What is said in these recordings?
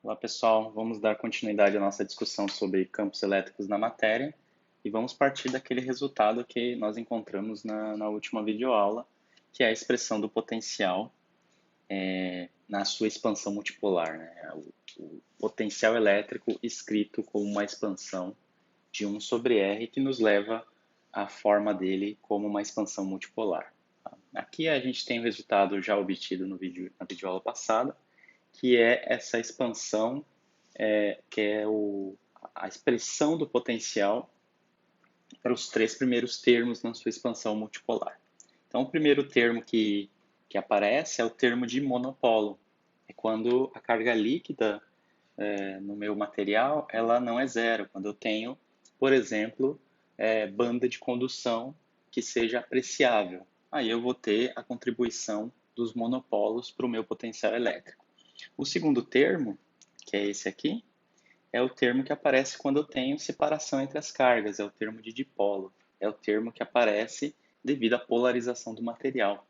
Olá pessoal, vamos dar continuidade à nossa discussão sobre campos elétricos na matéria e vamos partir daquele resultado que nós encontramos na última videoaula, que é a expressão do potencial na sua expansão multipolar, né? O potencial elétrico escrito como uma expansão de 1 sobre R que nos leva à forma dele como uma expansão multipolar. Tá? Aqui a gente tem o resultado já obtido na videoaula passada, que é essa expansão que é a expressão do potencial para os três primeiros termos na sua expansão multipolar. Então, o primeiro termo que aparece é o termo de monopolo. É quando a carga líquida no meu material ela não é zero. Quando eu tenho, por exemplo, banda de condução que seja apreciável. Aí eu vou ter a contribuição dos monopolos para o meu potencial elétrico. O segundo termo, que é esse aqui, é o termo que aparece quando eu tenho separação entre as cargas, é o termo de dipolo, é o termo que aparece devido à polarização do material.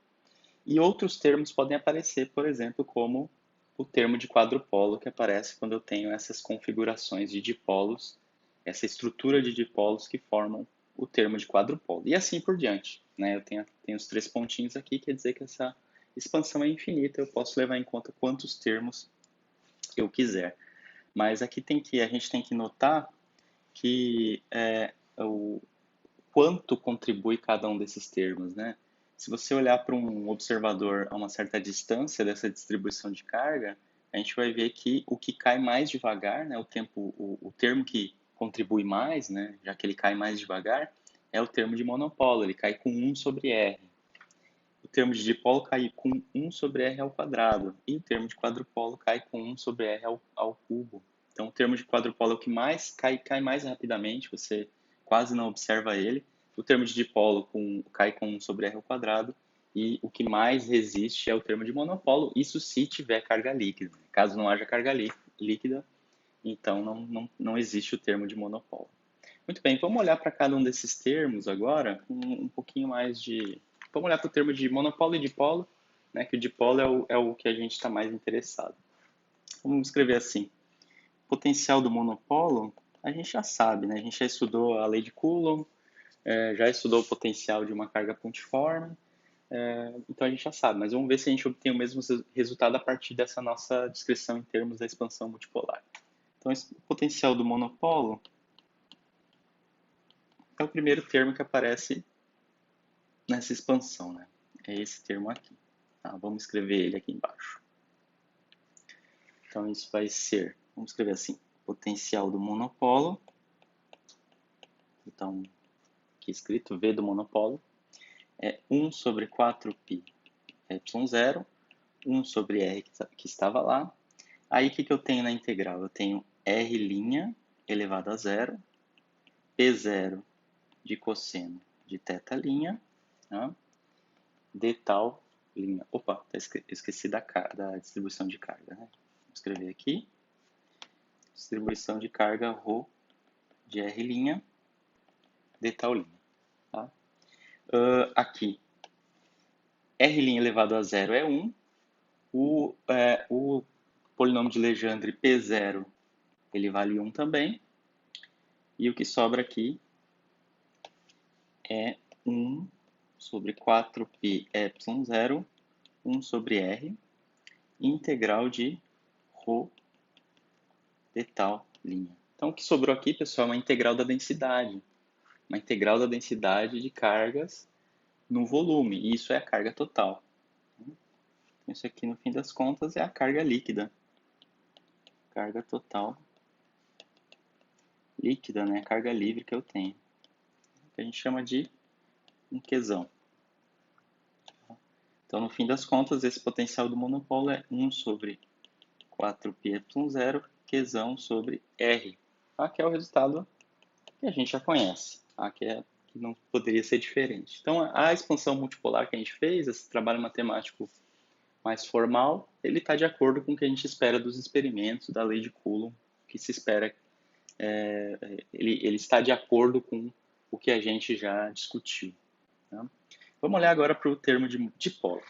E outros termos podem aparecer, por exemplo, como o termo de quadrupolo, que aparece quando eu tenho essas configurações de dipolos, essa estrutura de dipolos que formam o termo de quadrupolo. E assim por diante. Né? Eu tenho os três pontinhos aqui, quer dizer que essa expansão é infinita, eu posso levar em conta quantos termos eu quiser. Mas aqui a gente tem que notar que o quanto contribui cada um desses termos, né? Se você olhar para um observador a uma certa distância dessa distribuição de carga, a gente vai ver que o que cai mais devagar, né, o termo que contribui mais, né, já que ele cai mais devagar, é o termo de monopolo, ele cai com 1 sobre R. O termo de dipolo cai com 1 sobre R ao quadrado, e o termo de quadrupolo cai com 1 sobre R ao cubo. Então, o termo de quadrupolo é o que mais cai mais rapidamente, você quase não observa ele. O termo de dipolo cai com 1 sobre R ao quadrado, e o que mais resiste é o termo de monopolo, isso se tiver carga líquida. Caso não haja carga líquida, então não existe o termo de monopolo. Muito bem, vamos olhar para cada um desses termos agora com um pouquinho mais de... Vamos olhar para o termo de monopolo e dipolo, né, que o dipolo é o que a gente está mais interessado. Vamos escrever assim. Potencial do monopolo, a gente já sabe, né? A gente já estudou a lei de Coulomb, já estudou o potencial de uma carga pontiforme, então a gente já sabe, mas vamos ver se a gente obtém o mesmo resultado a partir dessa nossa descrição em termos da expansão multipolar. Então, o potencial do monopolo é o primeiro termo que aparece nessa expansão, né? É esse termo aqui. Tá? Vamos escrever ele aqui embaixo. Então, isso vai ser, vamos escrever assim, potencial do monopolo. Então, aqui escrito V do monopolo, é 1 sobre 4π y0, 1 sobre R que estava lá. Aí, o que eu tenho na integral? Eu tenho R' elevado a zero, P0 de cosseno de θ', tá? De tal linha. Opa, esqueci da distribuição de carga, né? Vou escrever aqui. Distribuição de carga ρ de R' de tal linha. Tá? Aqui, R' elevado a zero é 1. O polinômio de Legendre P0 ele vale 1 também. E o que sobra aqui é 1 sobre 4π ε0, 1 sobre R, integral de ρ de tal linha. Então, o que sobrou aqui, pessoal, é uma integral da densidade. Uma integral da densidade de cargas no volume. E isso é a carga total. Então, isso aqui, no fim das contas, é a carga líquida. Carga total líquida, né? A carga livre que eu tenho. Que a gente chama de um Qzão. Então, no fim das contas, esse potencial do monopolo é 1 sobre 4πε0, Qzão sobre R. Tá? Que é o resultado que a gente já conhece. Tá? Que não poderia ser diferente. Então, a expansão multipolar que a gente fez, esse trabalho matemático mais formal, ele está de acordo com o que a gente espera dos experimentos, da lei de Coulomb, que se espera, ele está de acordo com o que a gente já discutiu. Tá? Vamos olhar agora para o termo de dipolo,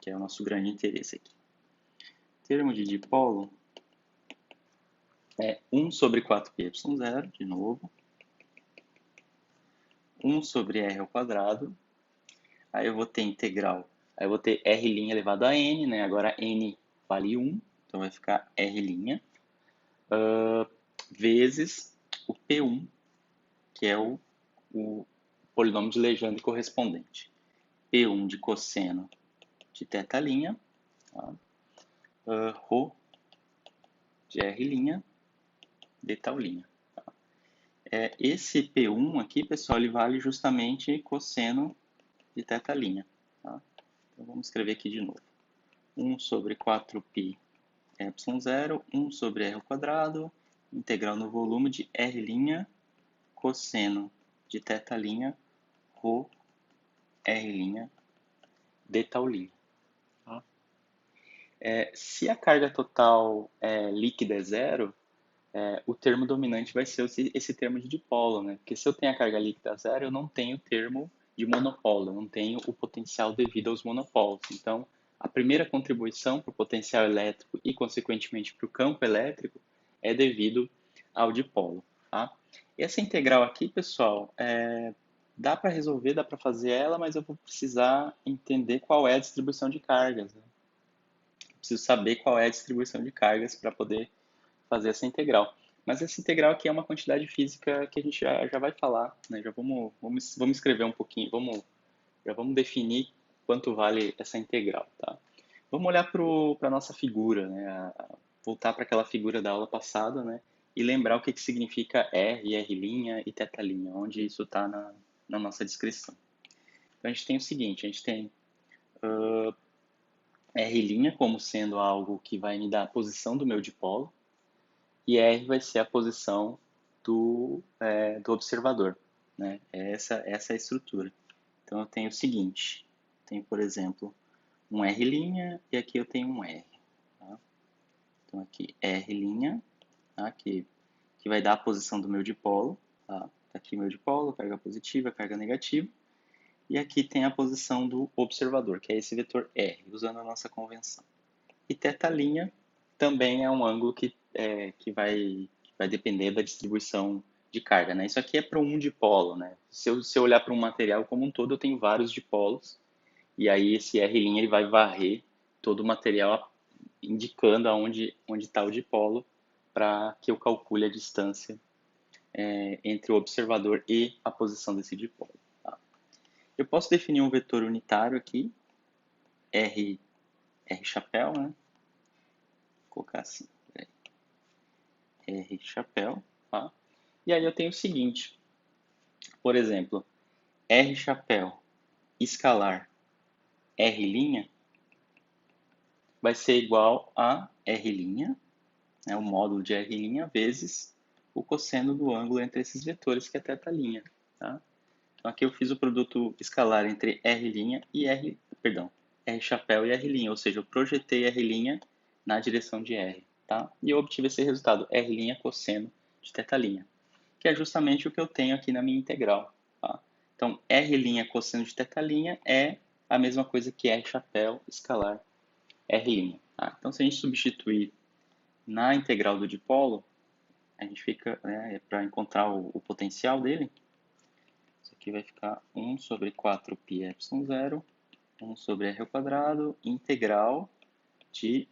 que é o nosso grande interesse aqui. O termo de dipolo, é 1 sobre 4πy0, de novo, 1 sobre r ao quadrado, aí eu vou ter integral, aí eu vou ter r' elevado a n, né? Agora n vale 1, então vai ficar r', vezes o P1, que é o polinômio de Legendre correspondente. P1 de cosseno de θ', tá? Rho de r' de τ'. Esse P1 aqui, pessoal, ele vale justamente cosseno de θ'. Tá? Então vamos escrever aqui de novo. 1 sobre 4π ε0, 1 sobre r ao quadrado, integral no volume de r' cosseno de θ', rho r' de τ'. Tá? Se a carga total líquida é zero, o termo dominante vai ser esse termo de dipolo, né? Porque se eu tenho a carga líquida zero, eu não tenho o termo de monopolo, eu não tenho o potencial devido aos monopolos. Então, a primeira contribuição para o potencial elétrico e, consequentemente, para o campo elétrico é devido ao dipolo. Tá? E essa integral aqui, pessoal, dá para resolver, dá para fazer ela, mas eu vou precisar entender qual é a distribuição de cargas. Né? Preciso saber qual é a distribuição de cargas para poder fazer essa integral. Mas essa integral aqui é uma quantidade física que a gente já vai falar, né? Já vamos escrever um pouquinho, já vamos definir quanto vale essa integral, tá? Vamos olhar para a nossa figura, né? Voltar para aquela figura da aula passada, né? E lembrar o que significa R, R' e θ', onde isso está na nossa descrição. Então a gente tem o seguinte, a gente tem R' como sendo algo que vai me dar a posição do meu dipolo, e R vai ser a posição do observador. Né? Essa é a estrutura. Então eu tenho o seguinte, tenho, por exemplo, um R' e aqui eu tenho um R. Tá? Então aqui R', tá? que vai dar a posição do meu dipolo. Tá? Aqui meu dipolo, carga positiva, carga negativa. E aqui tem a posição do observador, que é esse vetor R, usando a nossa convenção. E θ' também é um ângulo que vai depender da distribuição de carga. Né? Isso aqui é para um dipolo. Né? Se eu olhar para um material como um todo, eu tenho vários dipolos, e aí esse R' ele vai varrer todo o material, indicando aonde está o dipolo, para que eu calcule a distância entre o observador e a posição desse dipolo. Tá? Eu posso definir um vetor unitário aqui, R chapéu, né? Vou colocar assim, R chapéu, tá? E aí eu tenho o seguinte, por exemplo, R chapéu escalar R' vai ser igual a R', né, o módulo de R', vezes o cosseno do ângulo entre esses vetores, que é θ'. Tá? Então aqui eu fiz o produto escalar entre R' e R chapéu e R', ou seja, eu projetei R' na direção de R. Tá? E eu obtive esse resultado, R' cosseno de θ', que é justamente o que eu tenho aqui na minha integral. Tá? Então, R' cosseno de θ' é a mesma coisa que R chapéu escalar R'. Tá? Então, se a gente substituir na integral do dipolo, a gente fica, para encontrar o potencial dele, isso aqui vai ficar 1 sobre 4πε0, 1 sobre r ao quadrado, integral de,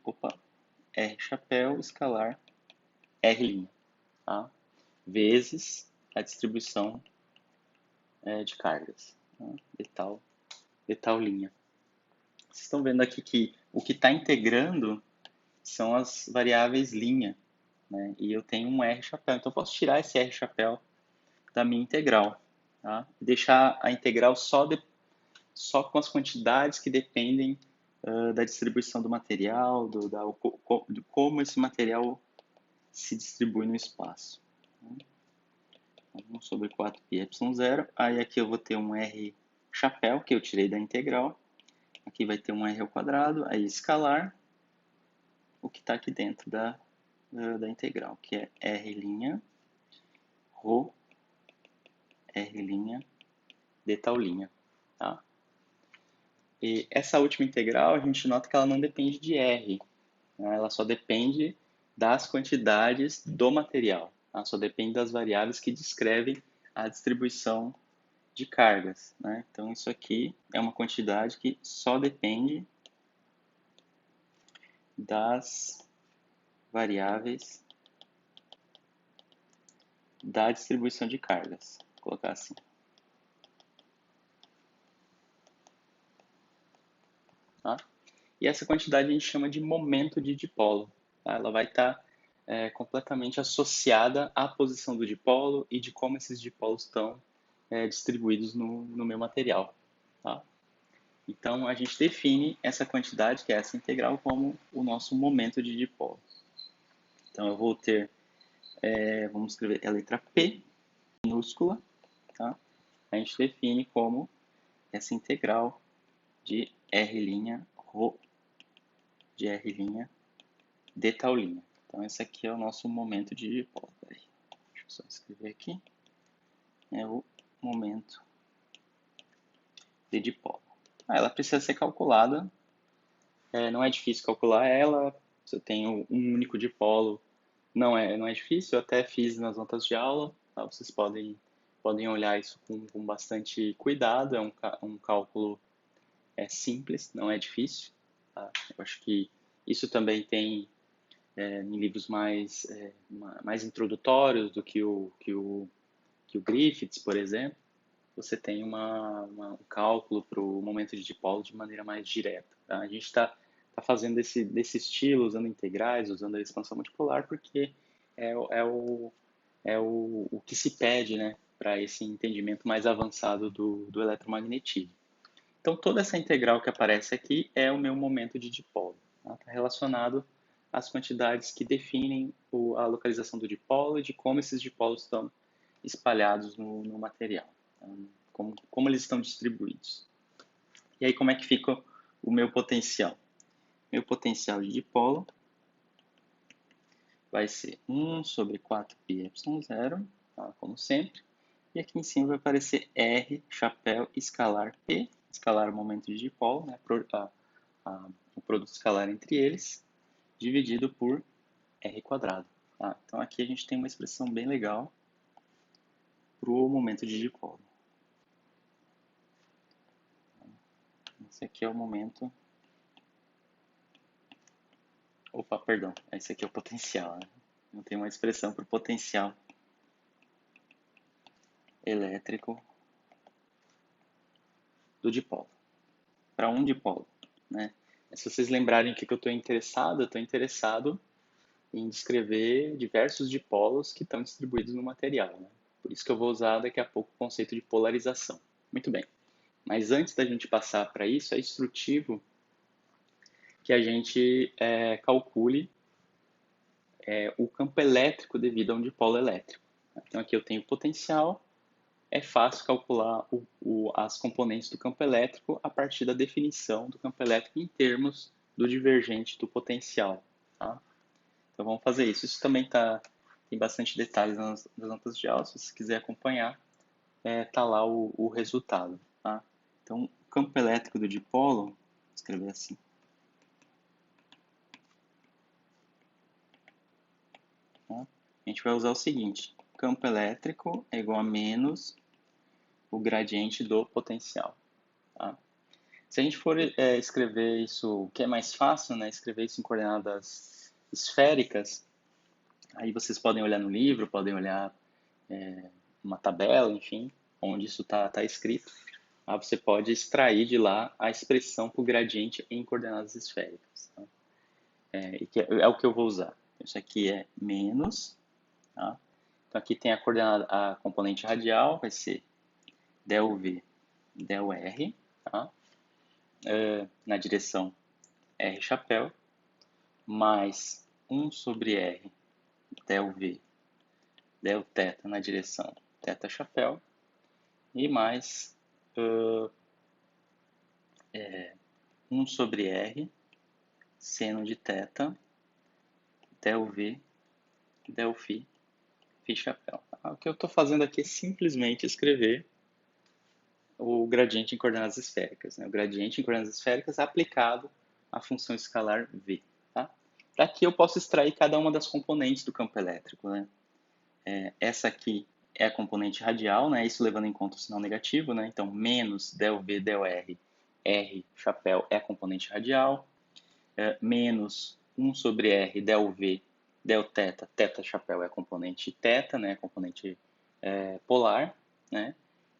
R chapéu escalar R', tá? Vezes a distribuição de cargas, né? de tal linha. Vocês estão vendo aqui que o que está integrando são as variáveis linha, né? E eu tenho um R chapéu, então eu posso tirar esse R chapéu da minha integral, tá? E deixar a integral só com as quantidades que dependem da distribuição do material, de como esse material se distribui no espaço. 1 sobre 4πε0, aí aqui eu vou ter um R chapéu, que eu tirei da integral, aqui vai ter um R ao quadrado, aí escalar, o que está aqui dentro da integral, que é R', rho, R' de τ'. Tá? E essa última integral, a gente nota que ela não depende de R, né? Ela só depende das quantidades do material. Tá? Só depende das variáveis que descrevem a distribuição de cargas. Né? Então, isso aqui é uma quantidade que só depende das variáveis da distribuição de cargas. Vou colocar assim. Tá? E essa quantidade a gente chama de momento de dipolo. Tá? Ela vai estar completamente associada à posição do dipolo e de como esses dipolos estão distribuídos no meu material. Tá? Então, a gente define essa quantidade, que é essa integral, como o nosso momento de dipolo. Então, eu vou ter, vamos escrever a letra P, minúscula, tá? A gente define como essa integral de R' ρ de R' de tal linha. Então, esse aqui é o nosso momento de dipolo. Deixa eu só escrever aqui. É o momento de dipolo. Ela precisa ser calculada. Não é difícil calcular ela. Se eu tenho um único dipolo, não é difícil. Eu até fiz nas notas de aula. Tá? Vocês podem olhar isso com bastante cuidado. É um cálculo simples, não é difícil. Tá? Eu acho que isso também tem em livros mais introdutórios do que o Griffiths, por exemplo. Você tem um cálculo para o momento de dipolo de maneira mais direta. Tá? A gente está fazendo desse estilo, usando integrais, usando a expansão multipolar, porque o que se pede, né, para esse entendimento mais avançado do eletromagnetismo. Então, toda essa integral que aparece aqui é o meu momento de dipolo. Está relacionado às quantidades que definem a localização do dipolo e de como esses dipolos estão espalhados no material. Então, como eles estão distribuídos. E aí, como é que fica o meu potencial? Meu potencial de dipolo vai ser 1 sobre 4πε0, tá? Como sempre. E aqui em cima vai aparecer R, chapéu, escalar P, escalar o momento de dipolo, né? O produto escalar entre eles, dividido por R quadrado. Tá? Então aqui a gente tem uma expressão bem legal para o momento de dipolo. Esse aqui é o momento... Opa, perdão. Esse aqui é o potencial. Né? Eu tenho uma expressão para o potencial elétrico do dipolo. Para um dipolo. Né? Se vocês lembrarem o que eu estou interessado em descrever diversos dipolos que estão distribuídos no material. Né? Por isso que eu vou usar daqui a pouco o conceito de polarização. Muito bem. Mas antes da gente passar para isso, é instrutivo que a gente calcule o campo elétrico devido a um dipolo elétrico. Então aqui eu tenho potencial, é fácil calcular as componentes do campo elétrico a partir da definição do campo elétrico em termos do divergente do potencial. Tá? Então vamos fazer isso. Isso também tem bastante detalhes nas notas de aula, se você quiser acompanhar, tá lá o resultado. Tá? Então, o campo elétrico do dipolo, vou escrever assim. Tá? A gente vai usar o seguinte, campo elétrico é igual a menos o gradiente do potencial. Tá? Se a gente for escrever isso, o que é mais fácil, né, escrever isso em coordenadas esféricas, aí vocês podem olhar no livro, podem olhar uma tabela, enfim, onde isso está escrito. Você pode extrair de lá a expressão para o gradiente em coordenadas esféricas. Tá? E que é o que eu vou usar. Isso aqui é menos. Tá? Então aqui tem a componente radial, vai ser del V, del R, tá? Na direção R chapéu, mais 1 sobre R del V, del θ na direção θ chapéu, e mais 1 sobre R seno de θ del V del φ chapéu. O que eu estou fazendo aqui é simplesmente escrever o gradiente em coordenadas esféricas. Né? O gradiente em coordenadas esféricas aplicado à função escalar V. Tá? Daqui eu posso extrair cada uma das componentes do campo elétrico, né? Essa aqui é a componente radial, né? Isso levando em conta o sinal negativo, né? Então, menos del V, del R, R, chapéu, é a componente radial. Menos 1 sobre R, del V, del θ, θ, chapéu, é a componente θ, né? A componente polar, né?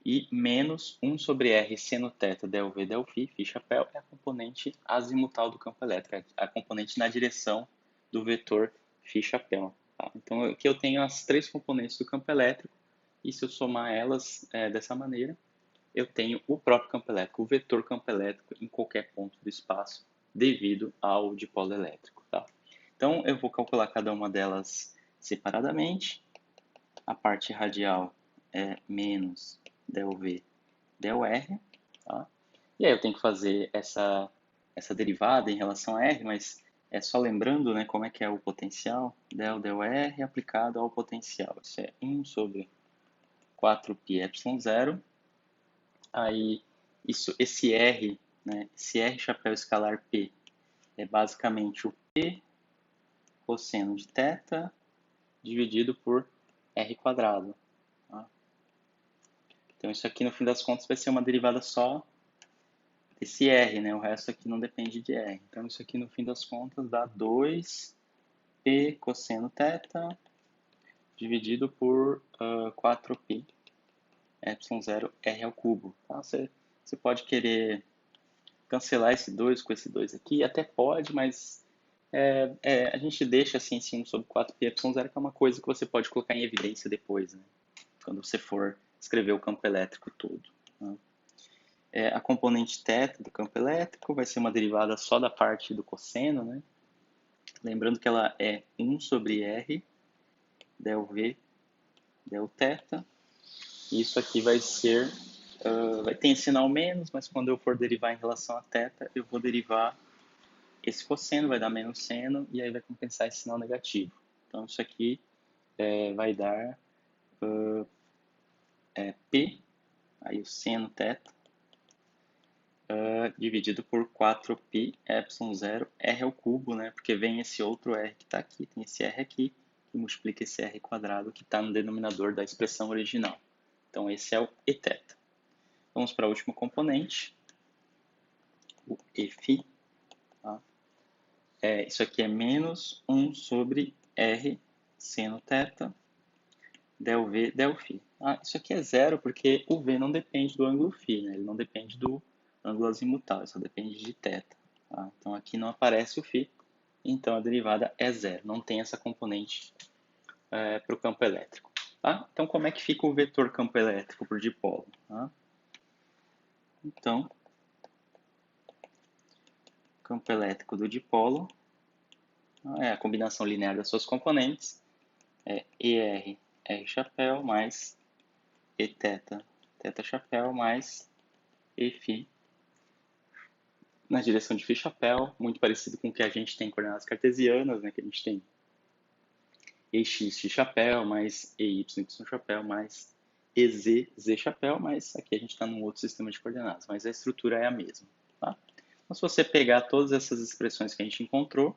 E menos 1 sobre R, seno θ, del V, del φ, φ, chapéu, é a componente azimutal do campo elétrico, a componente na direção do vetor φ, chapéu. Tá? Então, aqui eu tenho as três componentes do campo elétrico, e se eu somar elas dessa maneira, eu tenho o próprio campo elétrico, o vetor campo elétrico em qualquer ponto do espaço, devido ao dipolo elétrico. Tá? Então, eu vou calcular cada uma delas separadamente. A parte radial é menos del V, del R. Tá? E aí eu tenho que fazer essa derivada em relação a R, mas é só lembrando, né, como é que é o potencial, del R aplicado ao potencial. Isso é 1 sobre 4πε0. Aí, esse R, né, esse R chapéu escalar P, é basicamente o P cosseno de θ dividido por R quadrado. Tá? Então, isso aqui, no fim das contas, vai ser uma derivada só desse R, né? O resto aqui não depende de R. Então, isso aqui, no fim das contas, dá 2P cosseno θ dividido por 4π ε0 R ao cubo. Tá? Você pode querer cancelar esse 2 com esse 2 aqui, até pode, mas a gente deixa assim esse 1 sobre 4π ε0, que é uma coisa que você pode colocar em evidência depois, né? Quando você for escrever o campo elétrico todo. Né? A componente θ do campo elétrico vai ser uma derivada só da parte do cosseno, né? Lembrando que ela é 1 sobre R, del V, del θ. E isso aqui vai ser, vai ter sinal menos, mas quando eu for derivar em relação a θ, eu vou derivar esse cosseno, vai dar menos seno, e aí vai compensar esse sinal negativo. Então, isso aqui vai dar P, aí o seno θ, dividido por 4π ε0 R ao cubo, né? Porque vem esse outro R que está aqui, tem esse R aqui, que multiplica esse R quadrado que está no denominador da expressão original. Então, esse é o Eθ. Vamos para a última componente, o Eφ. Tá? Isso aqui é menos 1 sobre R seno θ, del V, del φ. Isso aqui é zero porque o V não depende do ângulo φ, né? Ele não depende do ângulo azimutal, ele só depende de θ. Tá? Então, aqui não aparece o φ, então a derivada é zero, não tem essa componente para o campo elétrico. Tá? Então, como é que fica o vetor campo elétrico por dipolo? Tá? Então, campo elétrico do dipolo é a combinação linear das suas componentes, é ER, R chapéu, mais Eθ, θ chapéu, mais Eφ, na direção de φ chapéu, muito parecido com o que a gente tem em coordenadas cartesianas, né, que a gente tem EX, x chapéu, mais EY, y chapéu, mais EZ, z chapéu, mas aqui a gente está num outro sistema de coordenadas, mas a estrutura é a mesma. Tá? Então, se você pegar todas essas expressões que a gente encontrou,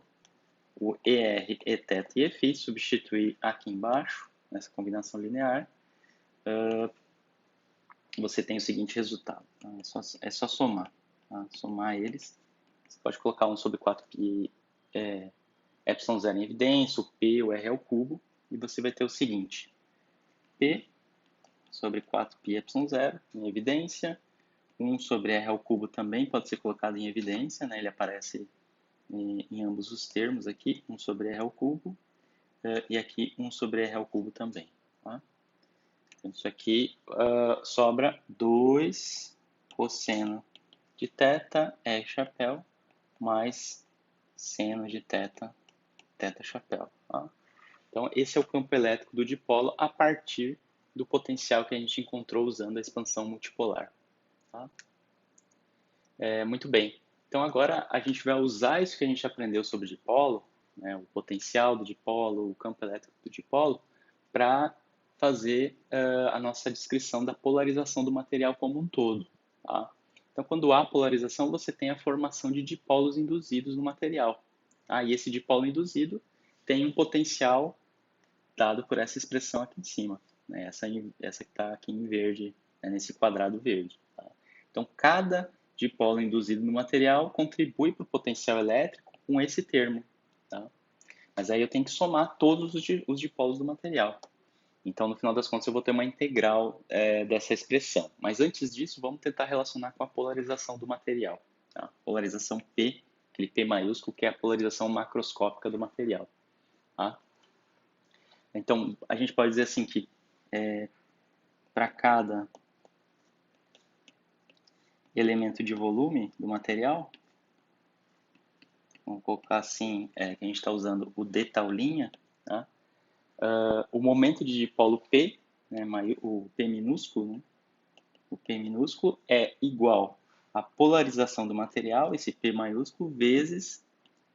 o ER, Eθ e Eφ, substituir aqui embaixo, nessa combinação linear, você tem o seguinte resultado. Tá? É só somar. Tá? Somar eles. Você pode colocar 1 sobre 4π ε0 em evidência, o P, o R ao cubo, e você vai ter o seguinte. P sobre 4π ε0 em evidência. 1 sobre R ao cubo também pode ser colocado em evidência, né? Ele aparece em ambos os termos aqui, 1 sobre R ao cubo, e aqui 1 sobre R ao cubo também. Tá? Então, isso aqui sobra 2 cosseno de θ, R chapéu, mais seno de θ, θ chapéu. Tá? Então, esse é o campo elétrico do dipolo a partir do potencial que a gente encontrou usando a expansão multipolar. Tá? Muito bem. Então, agora a gente vai usar isso que a gente aprendeu sobre dipolo, né, o potencial do dipolo, o campo elétrico do dipolo, para fazer a nossa descrição da polarização do material como um todo. Tá? Então, quando há polarização, você tem a formação de dipolos induzidos no material. E esse dipolo induzido tem um potencial dado por essa expressão aqui em cima, né? Essa que está aqui em verde, né? Nesse quadrado verde. Tá? Então, cada dipolo induzido no material contribui para o potencial elétrico com esse termo. Tá? Mas aí eu tenho que somar todos os dipolos do material. Então, no final das contas, eu vou ter uma integral dessa expressão. Mas antes disso, vamos tentar relacionar com a polarização do material. Tá? Polarização P, aquele P maiúsculo, que é a polarização macroscópica do material. Tá? Então, a gente pode dizer assim que para cada elemento de volume do material, vamos colocar assim, que a gente está usando o d taulinha, tá? O momento de dipolo P, né, o P minúsculo, né, o P minúsculo é igual à polarização do material, esse P maiúsculo, vezes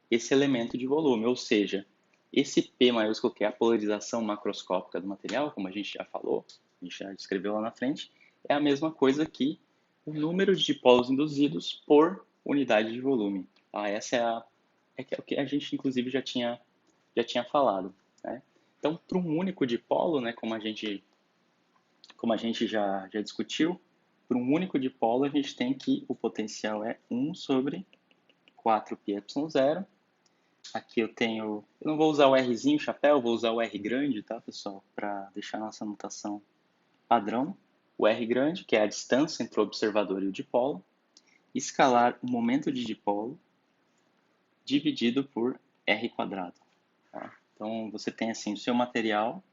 esse elemento de volume, ou seja, esse P maiúsculo, que é a polarização macroscópica do material, como a gente já falou, a gente já descreveu lá na frente, é a mesma coisa que o número de dipolos induzidos por unidade de volume. Essa é o que a gente, inclusive, já tinha falado. Né? Então, para um único dipolo, né, como a gente já discutiu, para um único dipolo a gente tem que o potencial é 1 sobre 4πε0. Aqui eu não vou usar o Rzinho, chapéu, vou usar o R grande, tá, pessoal? Para deixar a nossa notação padrão. O R grande, que é a distância entre o observador e o dipolo, escalar o momento de dipolo dividido por R quadrado. Tá? Então, você tem assim, o seu material,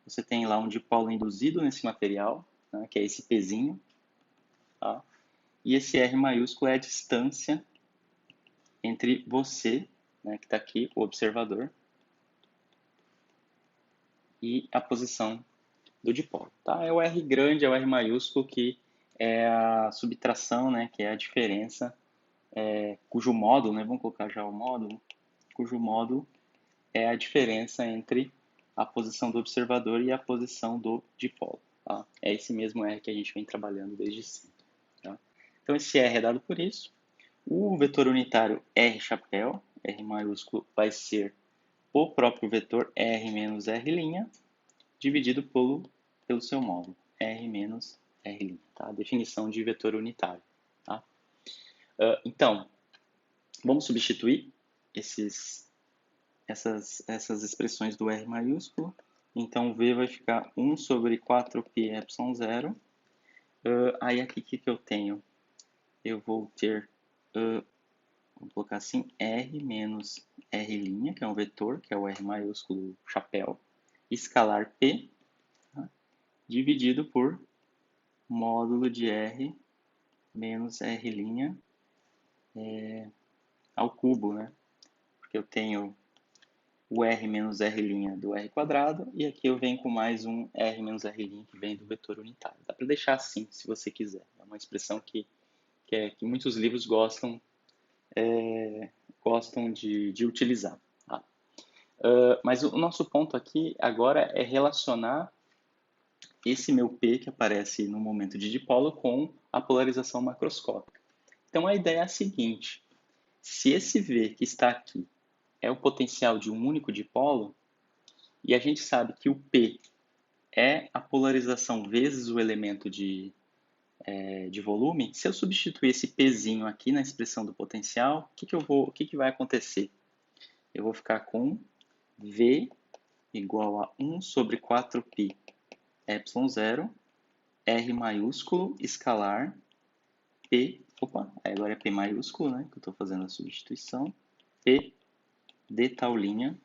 você tem lá um dipolo induzido nesse material, né, que é esse Pzinho, tá? E esse R maiúsculo é a distância entre você, né, que está aqui, o observador, e a posição do dipolo. Tá? É o R grande, é o R maiúsculo, que é a subtração, né, que é a diferença, cujo módulo, né, vamos colocar já o módulo, cujo módulo é a diferença entre a posição do observador e a posição do dipolo. Tá? É esse mesmo R que a gente vem trabalhando desde sempre. Tá? Então, esse R é dado por isso. O vetor unitário R chapéu, R maiúsculo, vai ser o próprio vetor R menos R', dividido pelo seu módulo, R menos R'. Tá? A definição de vetor unitário. Tá? Então, vamos substituir essas expressões do R maiúsculo. Então, V vai ficar 1 sobre 4πε0. Aí aqui o que eu tenho? Eu vou ter, vamos colocar assim, R menos R', que é um vetor, que é o R maiúsculo chapéu, escalar P, tá? Dividido por módulo de R menos R' ao cubo, né? Porque eu tenho o R menos R' do R quadrado, e aqui eu venho com mais um R menos R' que vem do vetor unitário. Dá para deixar assim, se você quiser. É uma expressão que muitos livros gostam de utilizar. Tá? Mas o nosso ponto aqui agora é relacionar esse meu P que aparece no momento de dipolo com a polarização macroscópica. Então a ideia é a seguinte: se esse V que está aqui é o potencial de um único dipolo, e a gente sabe que o P é a polarização vezes o elemento de volume, se eu substituir esse Pzinho aqui na expressão do potencial, o que vai acontecer? Eu vou ficar com V igual a 1 sobre 4πε0, R maiúsculo, escalar, agora é P maiúsculo, né, que eu estou fazendo a substituição, P d taulinha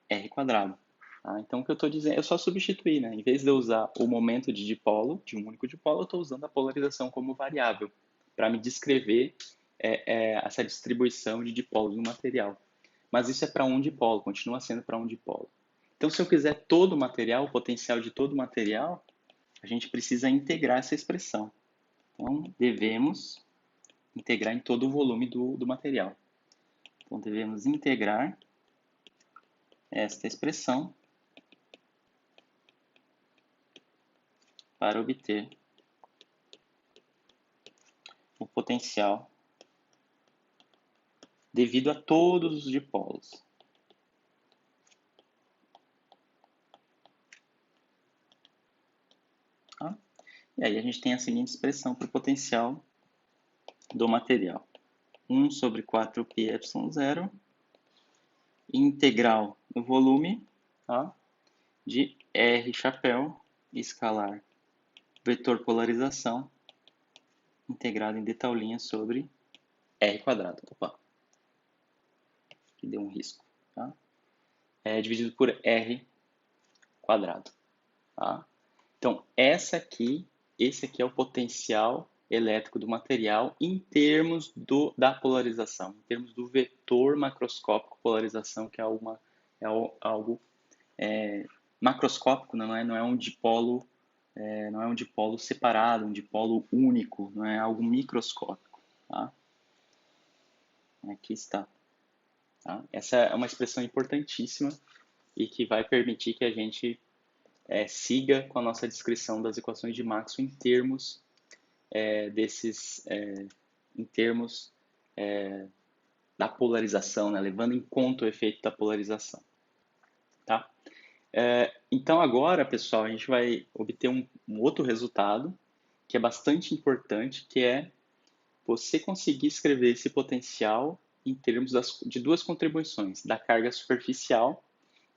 R quadrado. Tá? Então, o que eu estou dizendo, eu só substituir, né? Em vez de eu usar o momento de dipolo, de um único dipolo, eu estou usando a polarização como variável para me descrever essa distribuição de dipolos no material. Mas isso é para um dipolo, continua sendo para um dipolo. Então, se eu quiser todo o material, o potencial de todo o material, a gente precisa integrar essa expressão. Então, devemos integrar em todo o volume do material. Então, devemos integrar esta expressão para obter o potencial devido a todos os dipolos. Tá? E aí a gente tem a seguinte expressão para o potencial do material. 1 sobre 4πε0 integral do volume, tá? De R chapéu escalar vetor polarização integrado em d sobre R quadrado. Opa, aqui deu um risco. Tá? É dividido por R quadrado. Tá? Então, esse aqui é o potencial elétrico do material em termos da polarização, em termos do vetor macroscópico polarização, que é algo macroscópico, não é um dipolo, não é um dipolo separado, um dipolo único, não é algo microscópico. Tá? Aqui está. Tá? Essa é uma expressão importantíssima e que vai permitir que a gente siga com a nossa descrição das equações de Maxwell em termos em termos da polarização, né? Levando em conta o efeito da polarização. Tá? Então agora, pessoal, a gente vai obter um outro resultado que é bastante importante, que é você conseguir escrever esse potencial em termos de duas contribuições, da carga superficial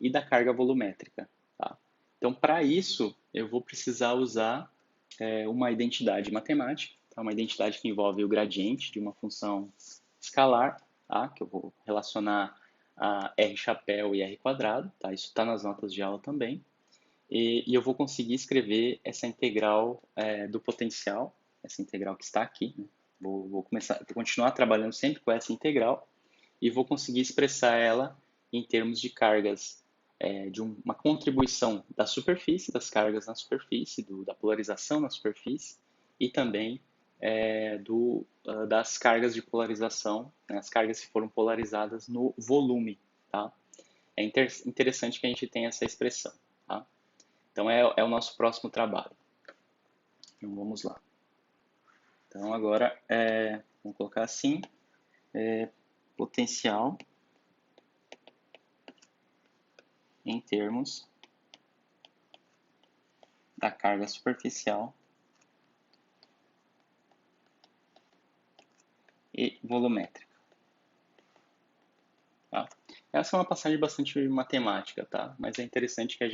e da carga volumétrica. Tá? Então, para isso, eu vou precisar usar uma identidade matemática, tá? Uma identidade que envolve o gradiente de uma função escalar, tá? Que eu vou relacionar a R chapéu e R quadrado, tá? Isso está nas notas de aula também. E eu vou conseguir escrever essa integral do potencial, essa integral que está aqui, né? Vou continuar trabalhando sempre com essa integral e vou conseguir expressar ela em termos de cargas, de uma contribuição da superfície, das cargas na superfície, da polarização na superfície e também das cargas de polarização, né, as cargas que foram polarizadas no volume. Tá? É interessante que a gente tenha essa expressão. Tá? Então, é o nosso próximo trabalho. Então, vamos lá. Então, agora, vamos colocar assim, potencial em termos da carga superficial e volumétrica. Tá? Essa é uma passagem bastante matemática, tá? Mas é interessante que a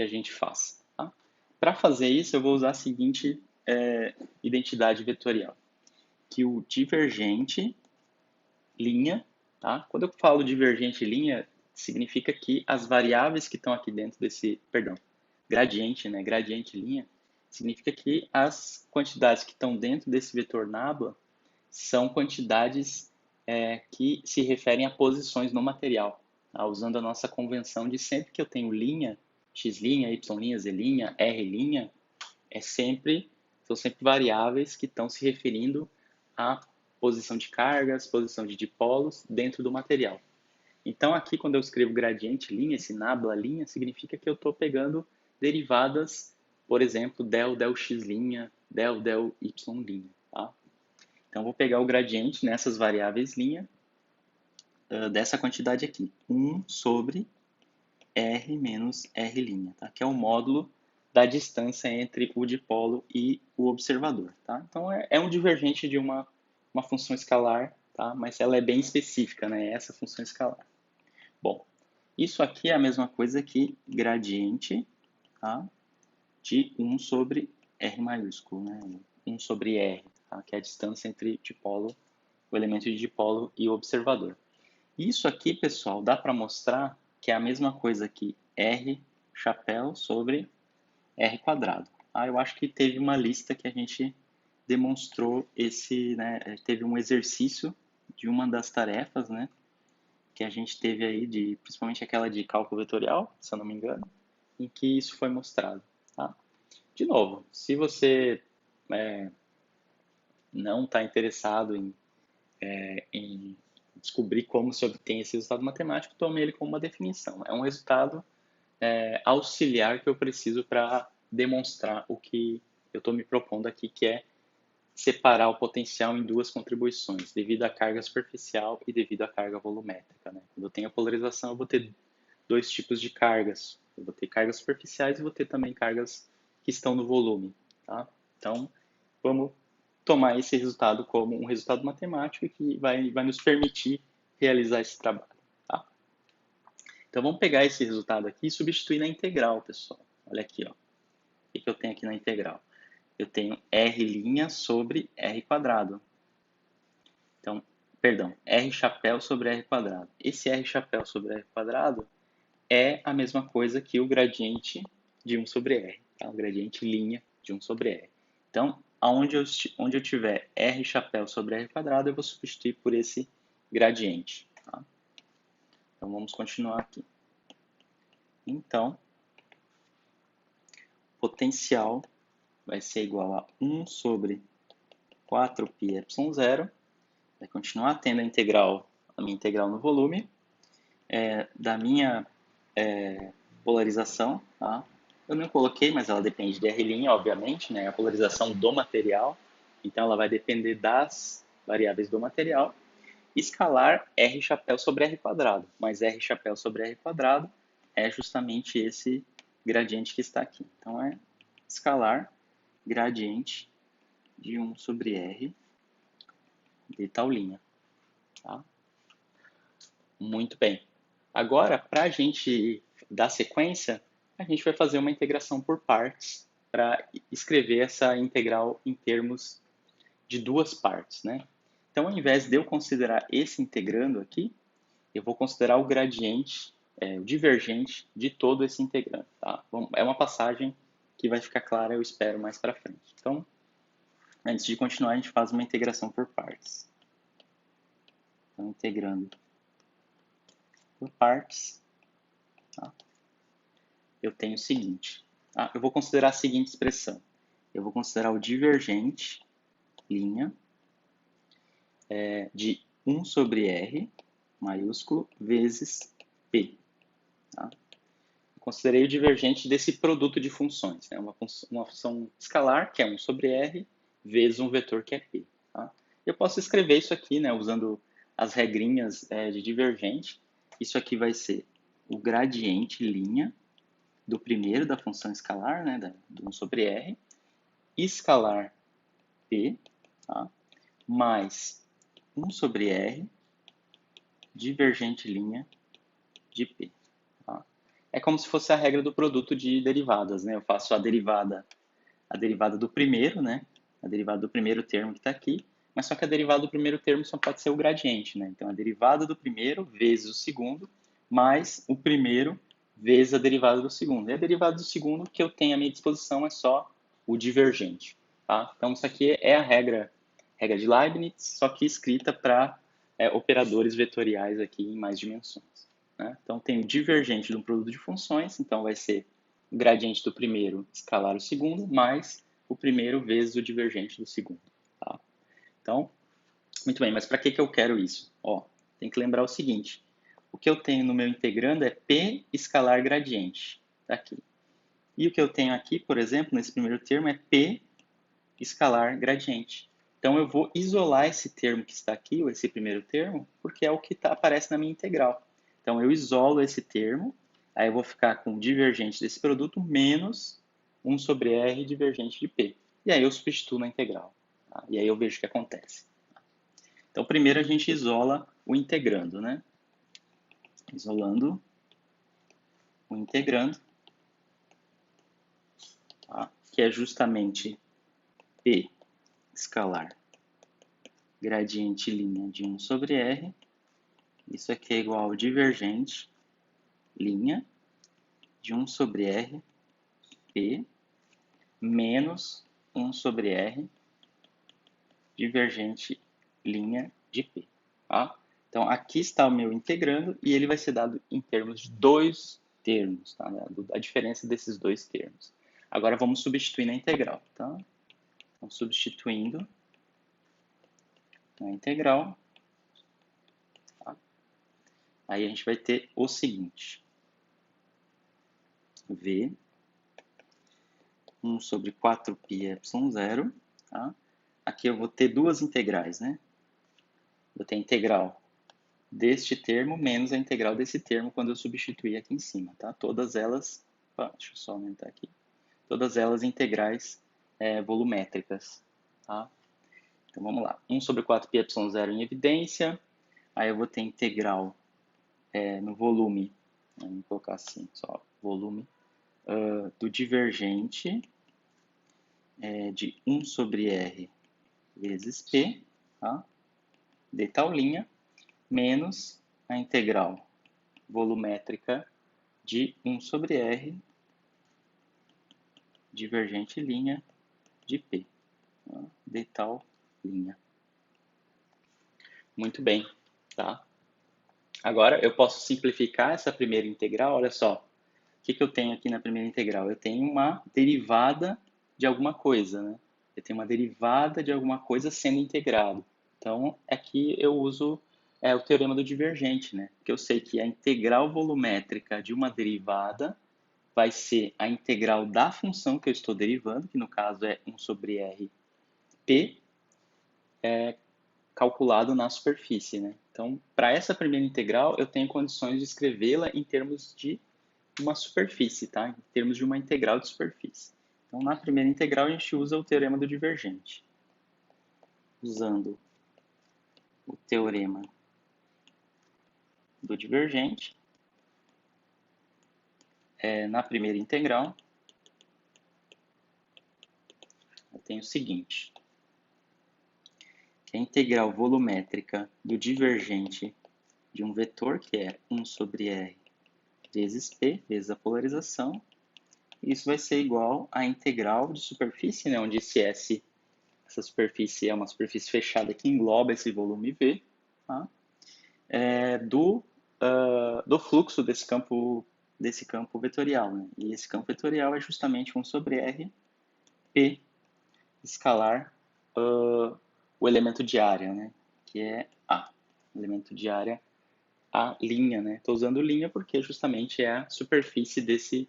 gente faça. Tá? Para fazer isso, eu vou usar a seguinte identidade vetorial, que o divergente linha, tá? Quando eu falo divergente linha, significa que as variáveis que estão aqui dentro desse, gradiente, né? Gradiente linha, significa que as quantidades que estão dentro desse vetor nabla são quantidades que se referem a posições no material, tá? Usando a nossa convenção de sempre que eu tenho linha, x', y', z', r', são sempre variáveis que estão se referindo a posição de cargas, posição de dipolos dentro do material. Então, aqui, quando eu escrevo gradiente linha, esse nabla linha, significa que eu estou pegando derivadas, por exemplo, del x linha, del y linha. Tá? Então, vou pegar o gradiente nessas variáveis linha dessa quantidade aqui, 1 sobre r menos r linha, tá? Que é o módulo da distância entre o dipolo e o observador. Tá? Então, é um divergente de uma função escalar, tá? Mas ela é bem específica, né? Essa função escalar. Bom, isso aqui é a mesma coisa que gradiente, tá? De 1 sobre R maiúsculo, né? 1 sobre R, tá? Que é a distância entre dipolo, o elemento de dipolo e o observador. Isso aqui, pessoal, dá para mostrar que é a mesma coisa que R chapéu sobre R quadrado. Ah, eu acho que teve uma lista que a gente demonstrou né? Teve um exercício de uma das tarefas, né? Que a gente teve aí, principalmente aquela de cálculo vetorial, se eu não me engano, em que isso foi mostrado. Tá? De novo, se você não está interessado em descobrir como se obtém esse resultado matemático, tome ele como uma definição. É um resultado auxiliar que eu preciso para demonstrar o que eu estou me propondo aqui, que é separar o potencial em duas contribuições, devido à carga superficial e devido à carga volumétrica, né? Quando eu tenho a polarização, eu vou ter dois tipos de cargas. Eu vou ter cargas superficiais e vou ter também cargas que estão no volume, tá? Então, vamos tomar esse resultado como um resultado matemático que vai nos permitir realizar esse trabalho, tá? Então, vamos pegar esse resultado aqui e substituir na integral, pessoal. Olha aqui, ó. O que eu tenho aqui na integral? Eu tenho R' sobre R quadrado. Então, perdão, R chapéu sobre R quadrado. Esse R chapéu sobre R quadrado é a mesma coisa que o gradiente de 1 sobre R, tá? O gradiente linha de 1 sobre R. Então, onde eu tiver R chapéu sobre R quadrado, eu vou substituir por esse gradiente, tá? Então, vamos continuar aqui. Então, potencial vai ser igual a 1 sobre 4πε0. Vai continuar tendo a minha integral no volume, da minha polarização, tá? Eu não coloquei, mas ela depende de R', obviamente, né? A polarização do material, então ela vai depender das variáveis do material. Escalar R chapéu sobre R quadrado, mas R chapéu sobre R quadrado é justamente esse gradiente que está aqui. Então é escalar gradiente de 1 sobre R de tal linha, tá? Muito bem. Agora, para a gente dar sequência, a gente vai fazer uma integração por partes para escrever essa integral em termos de duas partes, né? Então, ao invés de eu considerar esse integrando aqui, eu vou considerar o gradiente, o divergente de todo esse integrando, tá? É uma passagem que vai ficar clara, eu espero, mais para frente. Então, antes de continuar, a gente faz uma integração por partes. Então, integrando por partes, tá? Eu tenho o seguinte, tá? Eu vou considerar a seguinte expressão. Eu vou considerar o divergente, linha, de 1 sobre R, maiúsculo, vezes P. Tá? Considerei o divergente desse produto de funções, né? Uma função escalar, que é 1 sobre R, vezes um vetor que é P. Tá? Eu posso escrever isso aqui, né, usando as regrinhas de divergente. Isso aqui vai ser o gradiente linha do primeiro da função escalar, né, do 1 sobre R, escalar P, tá? Mais 1 sobre R, divergente linha de P. Tá? É como se fosse a regra do produto de derivadas, né? Eu faço a derivada do primeiro, né? A derivada do primeiro termo que está aqui, mas só que a derivada do primeiro termo só pode ser o gradiente, né? Então, a derivada do primeiro vezes o segundo, mais o primeiro vezes a derivada do segundo. E a derivada do segundo que eu tenho à minha disposição é só o divergente, tá? Então, isso aqui é a regra de Leibniz, só que escrita para operadores vetoriais aqui em mais dimensões, né? Então, tem o divergente de um produto de funções, então vai ser o gradiente do primeiro escalar o segundo, mais o primeiro vezes o divergente do segundo, tá? Então, muito bem, mas para que eu quero isso? Ó, tem que lembrar o seguinte, o que eu tenho no meu integrando é P escalar gradiente, tá aqui. E o que eu tenho aqui, por exemplo, nesse primeiro termo é P escalar gradiente. Então, eu vou isolar esse termo que está aqui, ou esse primeiro termo, porque é o que aparece na minha integral. Então, eu isolo esse termo, aí eu vou ficar com o divergente desse produto menos 1 sobre R divergente de P. E aí eu substituo na integral. Tá? E aí eu vejo o que acontece. Então, primeiro a gente isola o integrando, né? Isolando o integrando, tá? Que é justamente P escalar gradiente linha de 1 sobre R. Isso aqui é igual ao divergente linha de 1 sobre R P menos 1 sobre R divergente linha de P. Tá? Então, aqui está o meu integrando e ele vai ser dado em termos de dois termos, tá? A diferença desses dois termos. Agora, vamos substituir na integral. Tá? Então, substituindo na integral, tá? Aí a gente vai ter o seguinte. V 1 sobre 4πε0, tá? aqui eu vou ter duas integrais, né? Vou ter a integral deste termo menos a integral desse termo quando eu substituir aqui em cima, tá? Todas elas, opa, deixa eu só aumentar aqui, todas elas integrais volumétricas, tá? Então vamos lá, 1 sobre 4πy0 em evidência, aí eu vou ter integral no volume, vamos colocar assim, só volume, do divergente de 1 sobre r vezes p, tá? De tal linha, menos a integral volumétrica de 1 sobre r divergente linha de p, tá? De tal linha. Muito bem, tá? Agora eu posso simplificar essa primeira integral, olha só. O que eu tenho aqui na primeira integral? Eu tenho uma derivada de alguma coisa, né? Eu tenho uma derivada de alguma coisa sendo integrado. Então, aqui eu uso o teorema do divergente, né? Porque eu sei que a integral volumétrica de uma derivada vai ser a integral da função que eu estou derivando, que no caso é 1 sobre r p, calculado na superfície, né? Então, para essa primeira integral, eu tenho condições de escrevê-la em termos de uma superfície, tá? Em termos de uma integral de superfície. Então, na primeira integral, a gente usa o teorema do divergente. Usando o teorema do divergente, na primeira integral, eu tenho o seguinte, que a integral volumétrica do divergente de um vetor, que é 1 sobre r vezes p, vezes a polarização, isso vai ser igual à integral de superfície, né, onde esse S, essa superfície é uma superfície fechada que engloba esse volume V, tá? Do fluxo desse campo vetorial. Né? E esse campo vetorial é justamente 1 sobre R, P, escalar o elemento de área, né? Que é A. O elemento de área, a linha. Estou usando linha porque justamente é a superfície desse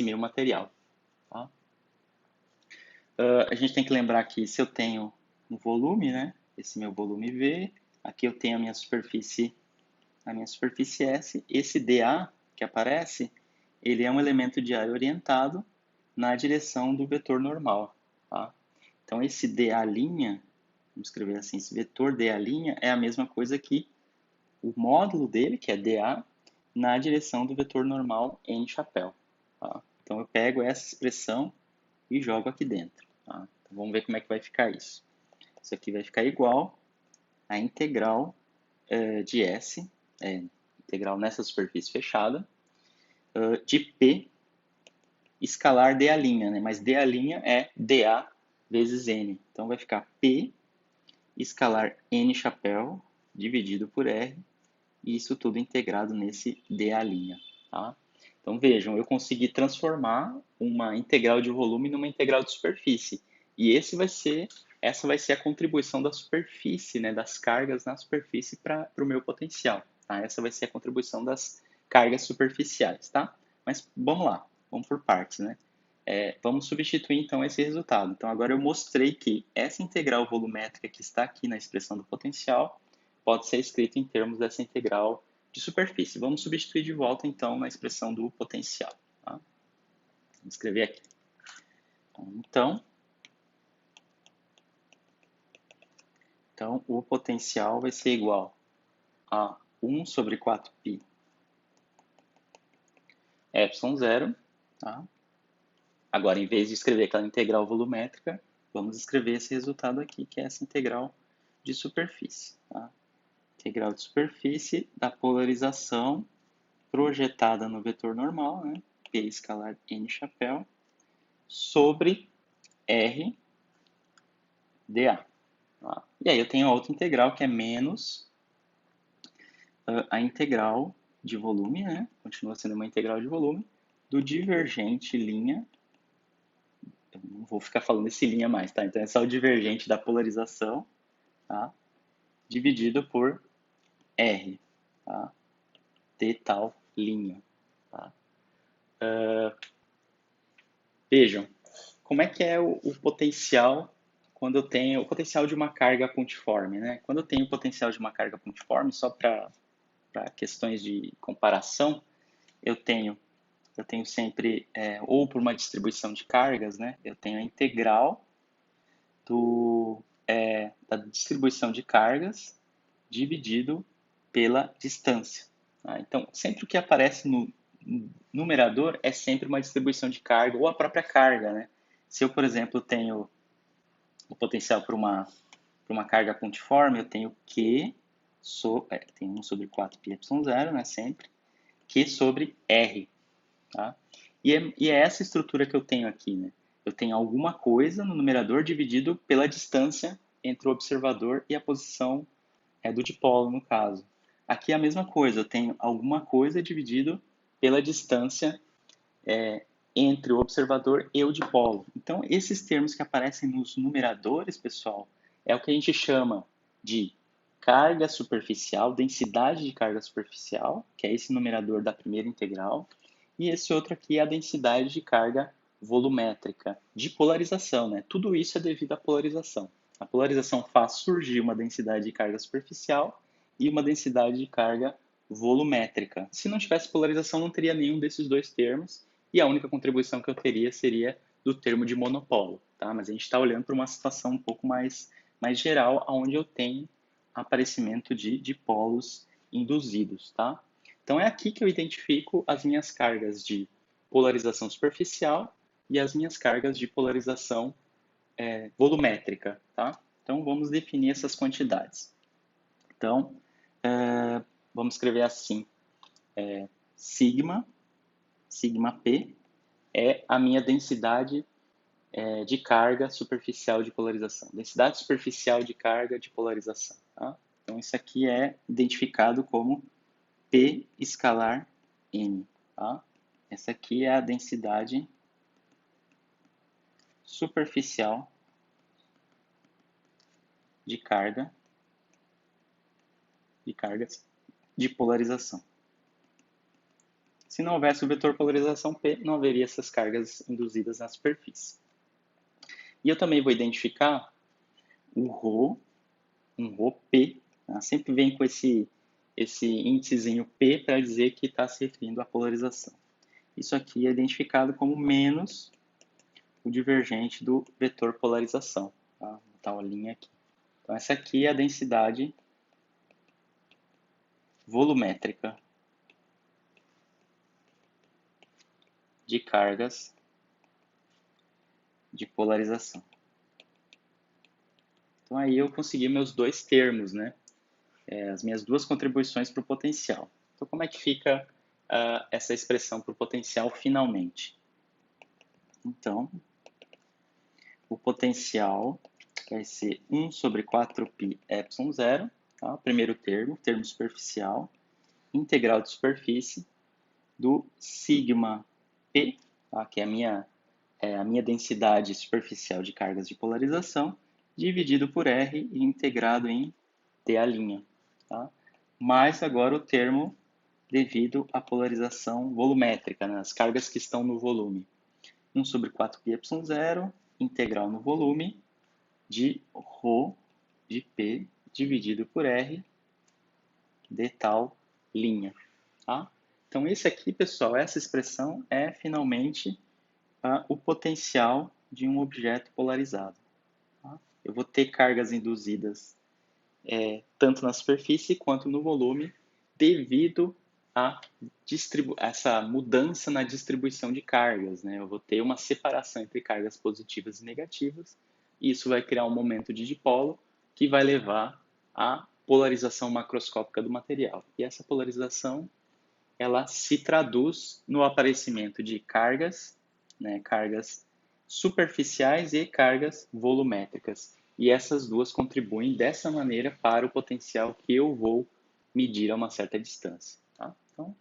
meu material. Tá? A gente tem que lembrar que se eu tenho um volume, né? Esse meu volume V, aqui eu tenho a minha superfície S, esse dA que aparece, ele é um elemento de área orientado na direção do vetor normal. Tá? Então, esse dA', vamos escrever assim, esse vetor dA' é a mesma coisa que o módulo dele, que é dA, na direção do vetor normal n chapéu. Tá? Então, eu pego essa expressão e jogo aqui dentro. Tá? Então, vamos ver como é que vai ficar isso. Isso aqui vai ficar igual à integral de S, integral nessa superfície fechada, de P escalar dA', né? Mas dA' é dA vezes N. Então vai ficar P escalar N chapéu dividido por R, e isso tudo integrado nesse dA'. Tá? Então vejam, eu consegui transformar uma integral de volume numa integral de superfície. E essa vai ser a contribuição da superfície, né, das cargas na superfície para o meu potencial. Tá? Essa vai ser a contribuição das cargas superficiais. Tá? Mas vamos lá, vamos por partes. Né? Vamos substituir então esse resultado. Então agora eu mostrei que essa integral volumétrica que está aqui na expressão do potencial pode ser escrita em termos dessa integral de superfície. Vamos substituir de volta, então, na expressão do potencial. Tá? Vou escrever aqui. Então, o potencial vai ser igual a 1 sobre 4π ε0. Tá? Agora, em vez de escrever aquela integral volumétrica, vamos escrever esse resultado aqui, que é essa integral de superfície. Tá? Integral de superfície da polarização projetada no vetor normal, né? P escalar n chapéu, sobre R dA. Tá? E aí eu tenho a outra integral, que é menos a integral de volume, né? Continua sendo uma integral de volume, do divergente linha. Eu não vou ficar falando esse linha mais, tá? Então é só o divergente da polarização, tá? Dividido por R, tá? De tal linha. Tá? Vejam, como é que é o potencial quando eu tenho o potencial de uma carga pontiforme, né? Quando eu tenho o potencial de uma carga pontiforme, só para questões de comparação, eu tenho sempre, ou por uma distribuição de cargas, né? Eu tenho a integral da distribuição de cargas dividido pela distância. Tá? Então, sempre o que aparece no numerador é sempre uma distribuição de carga ou a própria carga, né? Se eu, por exemplo, tenho o potencial para uma carga pontiforme, eu tenho Q, tem 1 sobre 4 πε0, né, sempre, Q sobre R. Tá? E é essa estrutura que eu tenho aqui. Né? Eu tenho alguma coisa no numerador dividido pela distância entre o observador e a posição do dipolo, no caso. Aqui é a mesma coisa, eu tenho alguma coisa dividido pela distância entre o observador e o dipolo. Então, esses termos que aparecem nos numeradores, pessoal, é o que a gente chama de carga superficial, densidade de carga superficial, que é esse numerador da primeira integral, e esse outro aqui é a densidade de carga volumétrica, de polarização, né? Tudo isso é devido à polarização. A polarização faz surgir uma densidade de carga superficial e uma densidade de carga volumétrica. Se não tivesse polarização, não teria nenhum desses dois termos, e a única contribuição que eu teria seria do termo de monopolo. Tá? Mas a gente está olhando para uma situação um pouco mais geral, onde eu tenho aparecimento de dipolos induzidos. Tá? Então é aqui que eu identifico as minhas cargas de polarização superficial e as minhas cargas de polarização volumétrica. Tá? Então vamos definir essas quantidades. Então, vamos escrever assim, sigma P é a minha densidade de carga superficial de polarização. Densidade superficial de carga de polarização. Tá? Então, isso aqui é identificado como P escalar M. Tá? Essa aqui é a densidade superficial de cargas de polarização. Se não houvesse o vetor polarização P, não haveria essas cargas induzidas na superfície. E eu também vou identificar um ρ P, tá? Sempre vem com esse índicezinho P para dizer que está se referindo à polarização. Isso aqui é identificado como menos o divergente do vetor polarização. Tá? Vou botar uma linha aqui. Então, essa aqui é a densidade volumétrica de cargas de polarização. Então, aí eu consegui meus dois termos, né? As minhas duas contribuições para o potencial. Então, como é que fica essa expressão para o potencial finalmente? Então, o potencial vai ser 1 sobre 4π ε0, tá? O primeiro termo superficial, integral de superfície, do sigma P, tá? Que é a minha densidade superficial de cargas de polarização, dividido por R e integrado em dA'. Tá? Mais agora o termo devido à polarização volumétrica, né? As cargas que estão no volume. 1 sobre 4π ε0, integral no volume, de ρ de P dividido por R de tal linha. Tá? Então, esse aqui, pessoal, essa expressão é finalmente o potencial de um objeto polarizado. Tá? Eu vou ter cargas induzidas tanto na superfície quanto no volume devido a essa mudança na distribuição de cargas. Né? Eu vou ter uma separação entre cargas positivas e negativas, e isso vai criar um momento de dipolo que vai levar à polarização macroscópica do material. E essa polarização ela se traduz no aparecimento de cargas, né, cargas superficiais e cargas volumétricas. E essas duas contribuem dessa maneira para o potencial que eu vou medir a uma certa distância. Tá? Então,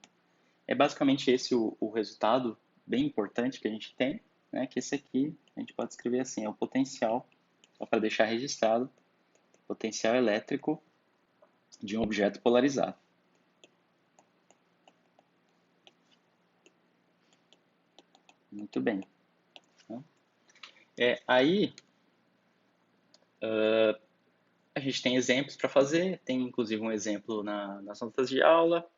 é basicamente esse o resultado bem importante que a gente tem, né, que esse aqui a gente pode escrever assim, é o potencial, só para deixar registrado, potencial elétrico de um objeto polarizado. Muito bem. Aí, A gente tem exemplos para fazer, tem inclusive um exemplo nas notas de aula,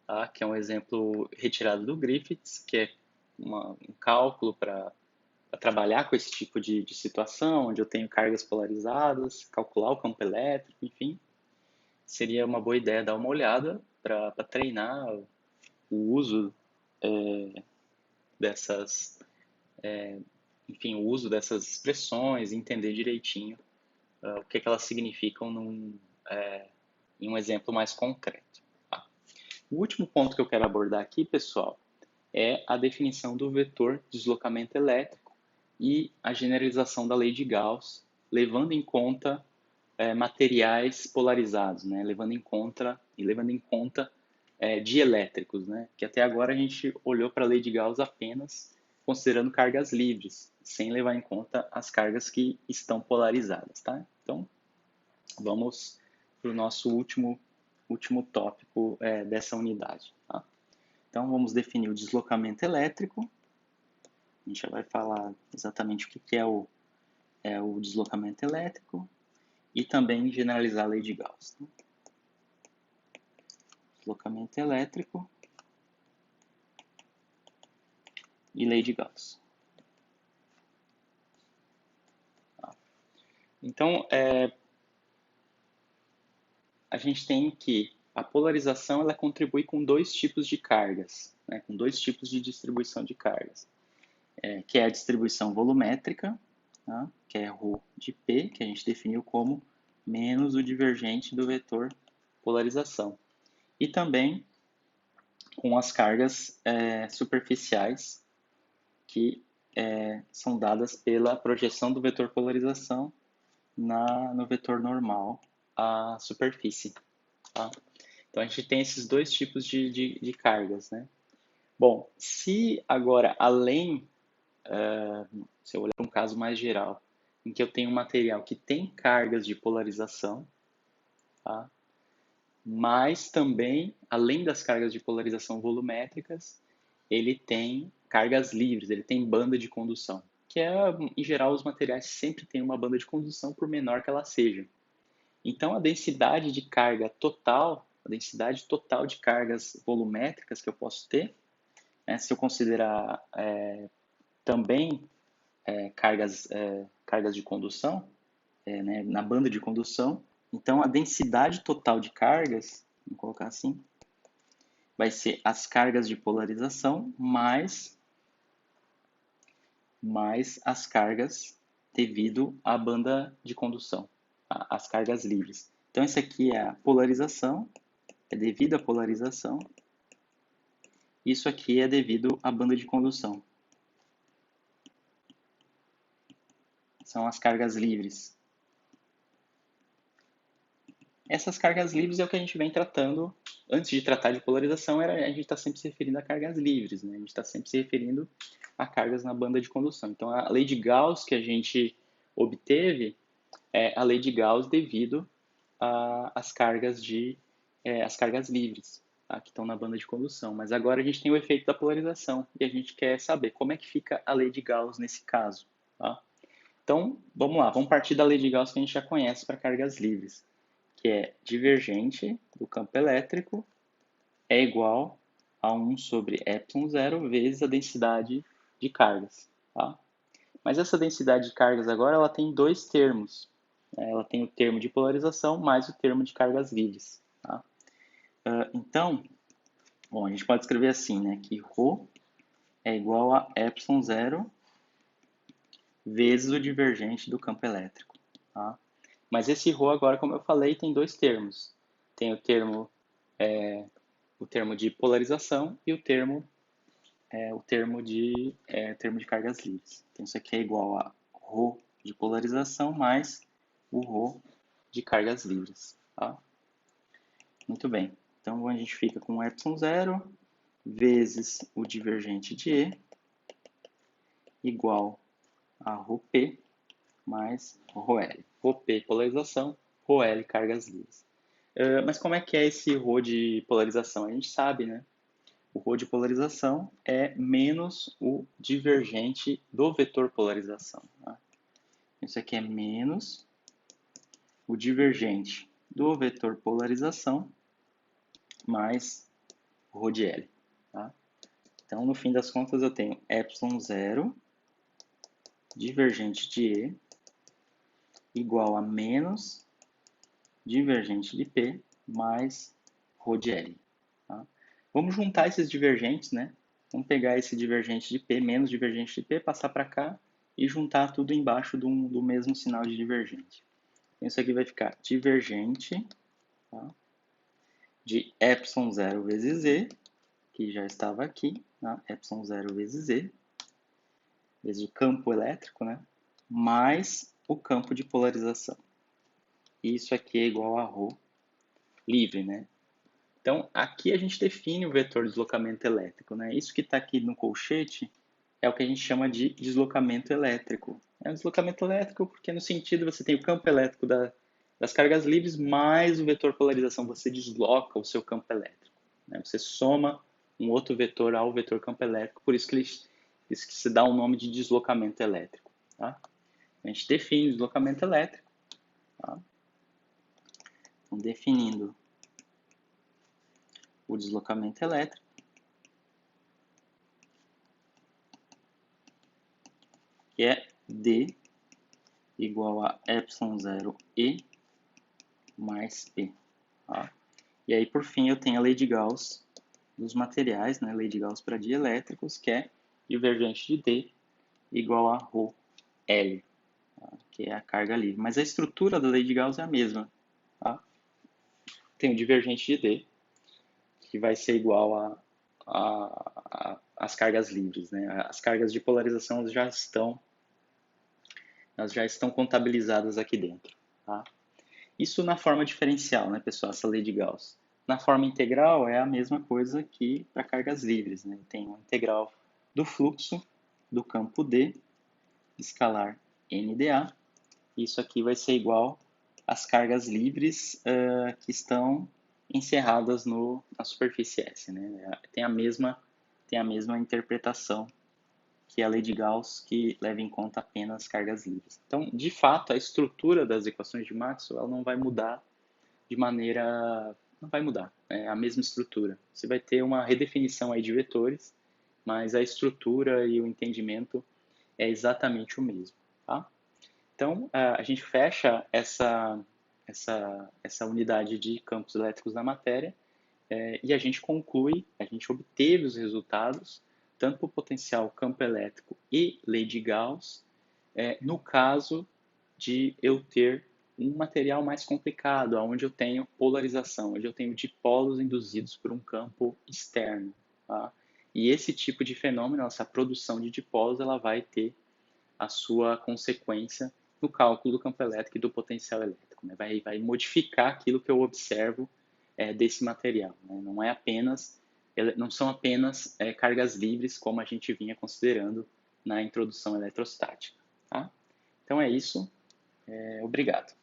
tá? Que é um exemplo retirado do Griffiths, que é um cálculo para trabalhar com esse tipo de situação, onde eu tenho cargas polarizadas, calcular o campo elétrico, enfim. Seria uma boa ideia dar uma olhada para treinar o uso dessas, enfim, o uso dessas expressões, entender direitinho o que elas significam em um exemplo mais concreto. Tá? O último ponto que eu quero abordar aqui, pessoal, é a definição do vetor deslocamento elétrico e a generalização da lei de Gauss, levando em conta materiais polarizados, né? levando em conta dielétricos, né? Que até agora a gente olhou para a lei de Gauss apenas considerando cargas livres, sem levar em conta as cargas que estão polarizadas, tá? Então, vamos para o nosso último tópico dessa unidade, tá? Então, vamos definir o deslocamento elétrico. A gente já vai falar exatamente o que é o deslocamento elétrico e também generalizar a lei de Gauss. Tá? Deslocamento elétrico e lei de Gauss. Tá? Então, a gente tem que a polarização ela contribui com dois tipos de cargas, né, com dois tipos de distribuição de cargas, que é a distribuição volumétrica, tá, que é ρ de P, que a gente definiu como menos o divergente do vetor polarização. E também com as cargas superficiais, que são dadas pela projeção do vetor polarização no vetor normal à superfície. Tá? Então, a gente tem esses dois tipos de cargas, né? Bom, se agora, se eu olhar para um caso mais geral, em que eu tenho um material que tem cargas de polarização, tá? Mas também, além das cargas de polarização volumétricas, ele tem cargas livres, ele tem banda de condução, que em geral, os materiais sempre têm uma banda de condução, por menor que ela seja. Então, a densidade de carga total, a densidade total de cargas volumétricas que eu posso ter, né, se eu considerar também cargas de condução, né, na banda de condução, então a densidade total de cargas, vamos colocar assim, vai ser as cargas de polarização mais as cargas devido à banda de condução, as cargas livres. Então, esse aqui é a polarização, é devido à polarização. Isso aqui é devido à banda de condução. São as cargas livres. Essas cargas livres é o que a gente vem tratando. Antes de tratar de polarização, a gente está sempre se referindo a cargas livres, né? A gente está sempre se referindo a cargas na banda de condução. Então, a lei de Gauss que a gente obteve é a lei de Gauss devido às cargas livres, tá? Que estão na banda de condução. Mas agora a gente tem o efeito da polarização e a gente quer saber como é que fica a lei de Gauss nesse caso. Tá? Então, vamos lá, vamos partir da lei de Gauss que a gente já conhece para cargas livres, que é divergente do campo elétrico é igual a 1 sobre ε0 vezes a densidade de cargas. Tá? Mas essa densidade de cargas agora ela tem dois termos. Né? Ela tem o termo de polarização mais o termo de cargas livres. Tá? Então, bom, a gente pode escrever assim, né, que ρ é igual a ε0 vezes o divergente do campo elétrico. Tá? Mas esse ρ agora, como eu falei, tem dois termos. Tem o termo de polarização e o termo de cargas livres. Então, isso aqui é igual a ρ de polarização mais o ρ de cargas livres. Tá? Muito bem. Então, a gente fica com ε0 vezes o divergente de E igual a ρp mais ρl. ρp polarização, ρl cargas livres. Mas como é que é esse ρ de polarização? A gente sabe, né? O ρ de polarização é menos o divergente do vetor polarização. Tá? Isso aqui é menos o divergente do vetor polarização mais ρ de L. Tá? Então, no fim das contas, eu tenho ε0 divergente de E igual a menos divergente de P mais ρ de L. Tá? Vamos juntar esses divergentes, né? Vamos pegar esse divergente de P menos divergente de P, passar para cá e juntar tudo embaixo do mesmo sinal de divergente. Então, isso aqui vai ficar divergente, tá? De ε0 vezes Z, que já estava aqui, tá? ε0 vezes Z, vezes o campo elétrico, né? Mais o campo de polarização. E isso aqui é igual a ρ livre, né? Então, aqui a gente define o vetor de deslocamento elétrico, né? Isso que está aqui no colchete é o que a gente chama de deslocamento elétrico. É um deslocamento elétrico porque, no sentido, você tem o campo elétrico das cargas livres mais o vetor polarização. Você desloca o seu campo elétrico, né? Você soma um outro vetor ao vetor campo elétrico, por isso que se dá o nome de deslocamento elétrico. Tá? A gente define o deslocamento elétrico. Tá? Então, definindo o deslocamento elétrico, que é D igual a ε0E mais P. Tá? E aí, por fim, eu tenho a lei de Gauss dos materiais, né? Lei de Gauss para dielétricos, que é divergente de D igual a ρ L, tá? Que é a carga livre. Mas a estrutura da lei de Gauss é a mesma. Tá? Tem o divergente de D, que vai ser igual às cargas livres. Né? As cargas de polarização elas já estão contabilizadas aqui dentro. Tá? Isso na forma diferencial, né, pessoal, essa lei de Gauss. Na forma integral é a mesma coisa que para cargas livres. Né? Tem uma integral do fluxo do campo D, escalar NdA. Isso aqui vai ser igual às cargas livres que estão encerradas na superfície S. Né? Tem a mesma interpretação que é a lei de Gauss, que leva em conta apenas cargas livres. Então, de fato, a estrutura das equações de Maxwell não vai mudar de maneira... não vai mudar, é a mesma estrutura. Você vai ter uma redefinição aí de vetores, mas a estrutura e o entendimento é exatamente o mesmo. Tá? Então, a gente fecha essa unidade de campos elétricos da matéria e a gente conclui, a gente obteve os resultados tanto para o potencial campo elétrico e lei de Gauss, no caso de eu ter um material mais complicado, onde eu tenho polarização, onde eu tenho dipolos induzidos por um campo externo. Tá? E esse tipo de fenômeno, essa produção de dipolos, ela vai ter a sua consequência no cálculo do campo elétrico e do potencial elétrico. Né? Vai modificar aquilo que eu observo desse material. Né? Não são apenas cargas livres, como a gente vinha considerando na introdução eletrostática. Tá? Então é isso. Obrigado.